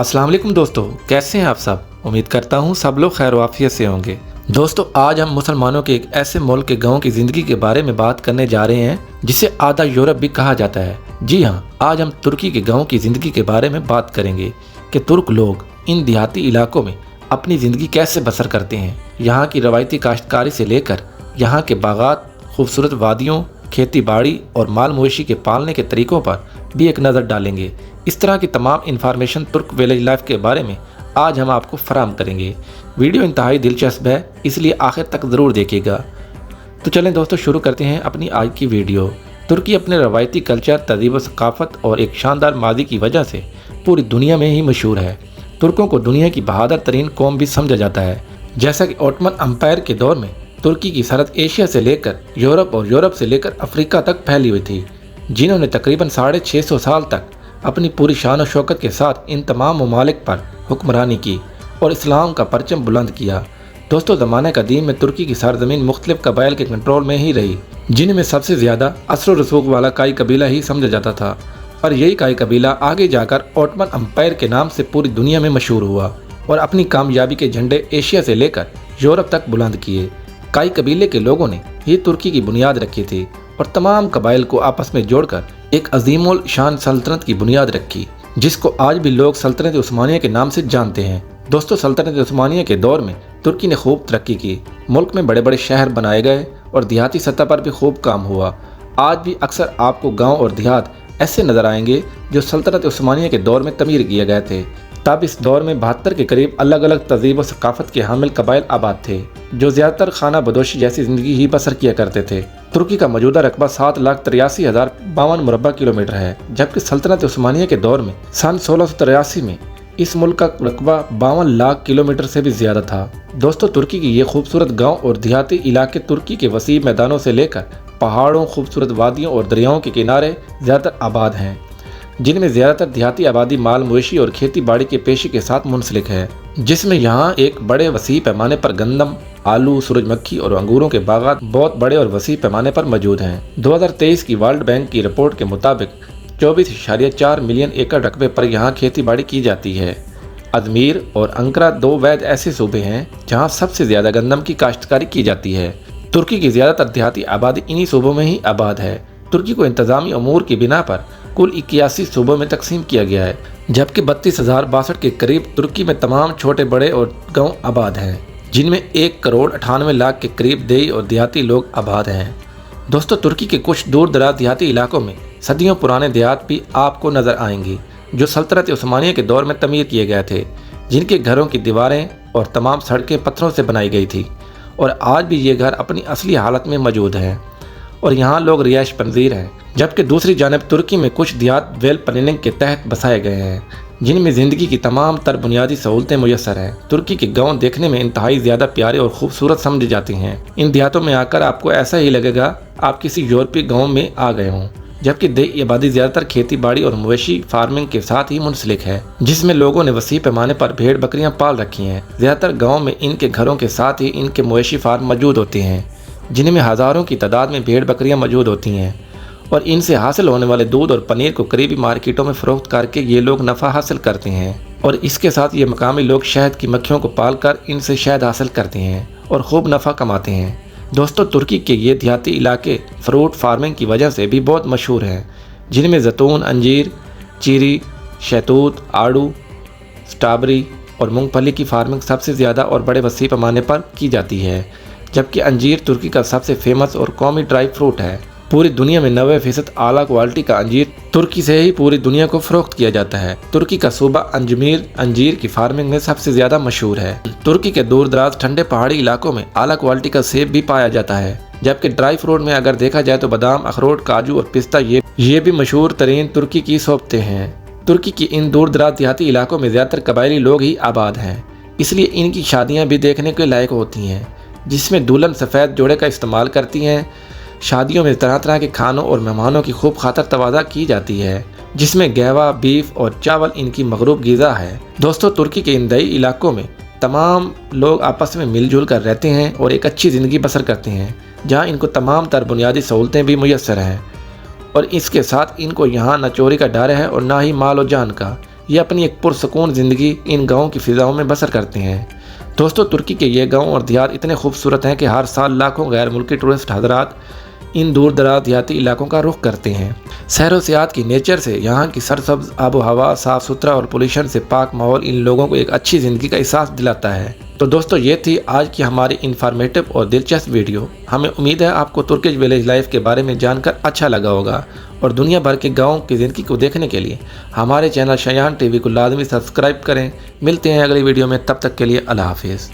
अस्सलाम वालेकुम दोस्तों, कैसे हैं आप सब। उम्मीद करता हूं सब लोग खैर वाफियत से होंगे। दोस्तों, आज हम मुसलमानों के एक ऐसे मुल्क के गाँव की ज़िंदगी के बारे में बात करने जा रहे हैं जिसे आधा यूरोप भी कहा जाता है। जी हाँ, आज हम तुर्की के गाँव की ज़िंदगी के बारे में बात करेंगे कि तुर्क लोग इन देहाती इलाकों में अपनी ज़िंदगी कैसे बसर करते हैं। यहाँ की रवायती काश्तकारी से लेकर यहाँ के बागात, खूबसूरत वादियों, खेती बाड़ी और माल मवेशी के पालने के तरीक़ों पर भी एक नज़र डालेंगे। इस तरह की तमाम इन्फॉर्मेशन तुर्क विलेज लाइफ के बारे में आज हम आपको फराहम करेंगे। वीडियो इंतहाई दिलचस्प है, इसलिए आखिर तक ज़रूर देखिएगा। तो चलें दोस्तों, शुरू करते हैं अपनी आज की वीडियो। तुर्की अपने रवायती कल्चर, तहज़ीब व सकाफ़त और एक शानदार माजी की वजह से पूरी दुनिया में ही मशहूर है। तुर्कों को दुनिया की बहादुर तरीन कौम भी समझा जाता है। जैसा कि ओटमन अम्पायर के दौर में तुर्की की सरहद एशिया से लेकर यूरोप और यूरोप से लेकर अफ्रीका तक फैली हुई थी, जिन्होंने तकरीबन 650 साल तक अपनी पूरी शान और शौकत के साथ इन तमाम ममालिक पर हुक्मरानी की और इस्लाम का परचम बुलंद किया। दोस्तों, ज़माने कदीम में तुर्की की सरजमीन मुख्तलिफ कबाइल के कंट्रोल में ही रही, जिनमें सबसे ज़्यादा असर रसूख वाला काई कबीला ही समझा जाता था। और यही काई कबीला आगे जाकर ओटमन अम्पायर के नाम से पूरी दुनिया में मशहूर हुआ और अपनी कामयाबी के झंडे एशिया से लेकर यूरोप तक बुलंद किए। काई कबीले के लोगों ने ही तुर्की की बुनियाद रखी थी और तमाम कबाइल को आपस में जोड़कर एक अजीमुल शान सल्तनत की बुनियाद रखी, जिसको आज भी लोग सल्तनत उस्मानिया के नाम से जानते हैं। दोस्तों, सल्तनत उस्मानिया के दौर में तुर्की ने खूब तरक्की की। मुल्क में बड़े बड़े शहर बनाए गए और देहाती सतह पर भी खूब काम हुआ। आज भी अक्सर आपको गाँव और देहात ऐसे नज़र आएंगे जो सल्तनत उस्मानिया के दौर में तमीर किए गए थे। तब इस दौर में 72 के करीब अलग अलग तहज़ीब व सकाफ़त के हामिल कबाइल आबाद थे, जो ज़्यादातर खाना बदोशी जैसी ज़िंदगी ही बसर किया करते थे। तुर्की का मौजूदा रकबा 7,83,052 मुरबा किलोमीटर है, जबकि सल्तनत उस्मानिया के दौर में सन 1683 में इस मुल्क का रकबा 52 लाख किलोमीटर से भी ज़्यादा था। दोस्तों, तुर्की की ये खूबसूरत गाँव और देहाती इलाके तुर्की के वसी मैदानों से लेकर पहाड़ों, खूबसूरत वादियों और दरियाओं के किनारे ज़्यादातर आबाद हैं, जिनमें ज़्यादातर देहाती आबादी माल मवेशी और खेती बाड़ी के पेशे के साथ मुंसलिक है, जिसमें यहाँ एक बड़े वसी पैमाने पर गंदम, आलू, सूरजमुखी और अंगूरों के बागात बहुत बड़े और वसी पैमाने पर मौजूद हैं। 2023 की वर्ल्ड बैंक की रिपोर्ट के मुताबिक 24.4 मिलियन एकड़ रकबे पर यहाँ खेती बाड़ी की जाती है। अजमेर और अंकारा 2 वैध ऐसे सूबे हैं जहाँ सबसे ज़्यादा गंदम की काश्तकारी की जाती है। तुर्की की ज़्यादातर देहाती आबादी इन्हीं सूबों में ही आबाद है। तुर्की को इंतज़ामी अमूर की बिना पर कुल 81 सूबों में तकसीम किया गया है, जबकि 32,062 के करीब तुर्की में तमाम छोटे बड़े और गांव आबाद हैं, जिनमें 1,98,00,000 के करीब देही और देहाती लोग आबाद हैं। दोस्तों, तुर्की के कुछ दूर दराज देहाती इलाकों में सदियों पुराने देहात भी आपको नज़र आएंगे, जो सल्तनत उस्मानिया के दौर में तमीर किए गए थे, जिनके घरों की दीवारें और तमाम सड़कें पत्थरों से बनाई गई थी और आज भी ये घर अपनी असली हालत में मौजूद हैं और यहाँ लोग रिहाइश पनज़ीर हैं। जबकि दूसरी जानब तुर्की में कुछ देहात वेल प्लानिंग के तहत बसाए गए हैं, जिनमें ज़िंदगी की तमाम तर बुनियादी सहूलतें मुयस्सर हैं। तुर्की के गांव देखने में इंतहाई ज़्यादा प्यारे और खूबसूरत समझे जाते हैं। इन देहातों में आकर आपको ऐसा ही लगेगा आप किसी यूरोपीय गाँव में आ गए हों, जबकि देही आबादी ज़्यादातर खेती बाड़ी और मवेशी फार्मिंग के साथ ही मुंसलिक है, जिसमें लोगों ने वसी पैमाने पर भेड़ बकरियाँ पाल रखी हैं। ज़्यादातर गाँव में इनके घरों के साथ ही इनके मवेशी फार्म मौजूद होते हैं, जिनमें हज़ारों की तादाद में भेड़ बकरियाँ मौजूद होती हैं और इनसे हासिल होने वाले दूध और पनीर को करीबी मार्केटों में फ़रोख्त करके ये लोग नफ़ा हासिल करते हैं और इसके साथ ये मकामी लोग शहद की मक्खियों को पाल कर इनसे शहद हासिल करते हैं और खूब नफ़ा कमाते हैं। दोस्तों, तुर्की के ये देहाती इलाके फ्रूट फार्मिंग की वजह से भी बहुत मशहूर हैं, जिनमें जैतून, अंजीर, चीरी, शहतूत, आड़ू, स्ट्रॉबेरी और मूंगफली की फार्मिंग सबसे ज़्यादा और बड़े वसी पैमाने पर की जाती है। जबकि अंजीर तुर्की का सबसे फेमस और कौमी ड्राई फ्रूट है। पूरी दुनिया में 90% आला क्वालिटी का अंजीर तुर्की से ही पूरी दुनिया को फ़रोख्त किया जाता है। तुर्की का सूबा अजमेर अंजीर की फार्मिंग में सबसे ज़्यादा मशहूर है। तुर्की के दूर दराज ठंडे पहाड़ी इलाकों में आला क्वालिटी का सेब भी पाया जाता है, जबकि ड्राई फ्रूट में अगर देखा जाए तो बादाम, अखरोट, काजू और पिस्ता ये भी मशहूर तरीन तुर्की की सोबतें हैं। तुर्की की इन दूर दराज देहाती इलाकों में ज़्यादातर कबायली लोग ही आबाद हैं, इसलिए इनकी शादियाँ भी देखने के लायक होती हैं, जिसमें दुल्हन सफ़ेद जोड़े का इस्तेमाल करती हैं। शादियों में तरह तरह के खानों और मेहमानों की खूब खातर तवाज़ा की जाती है, जिसमें गहवा, बीफ और चावल इनकी मगरूब ग़िज़ा है। दोस्तों, तुर्की के इन दही इलाकों में तमाम लोग आपस में मिलजुल कर रहते हैं और एक अच्छी ज़िंदगी बसर करते हैं, जहां इनको तमाम तर बुनियादी सहूलतें भी मुयस्सर हैं और इसके साथ इनको यहाँ न चोरी का डर है और ना ही माल और जान का। یہ اپنی ایک پرسکون زندگی ان گاؤں کی فضاؤں میں بسر کرتے ہیں۔ دوستو ترکی کے یہ گاؤں اور دیہات اتنے خوبصورت ہیں کہ ہر سال لاکھوں غیر ملکی ٹورسٹ حضرات ان دور دراز دیہاتی علاقوں کا رخ کرتے ہیں۔ سیر و سیاحت کی نیچر سے یہاں کی سرسبز آب و ہوا، صاف ستھرا اور پولیوشن سے پاک ماحول ان لوگوں کو ایک اچھی زندگی کا احساس دلاتا ہے۔ تو دوستو یہ تھی آج کی ہماری انفارمیٹو اور دلچسپ ویڈیو۔ ہمیں امید ہے آپ کو ترکش ویلیج لائف کے بارے میں جان کر اچھا لگا ہوگا، اور دنیا بھر کے گاؤں کی زندگی کو دیکھنے کے لیے ہمارے چینل شایان ٹی وی کو لازمی سبسکرائب کریں۔ ملتے ہیں اگلی ویڈیو میں، تب تک کے لیے اللہ حافظ۔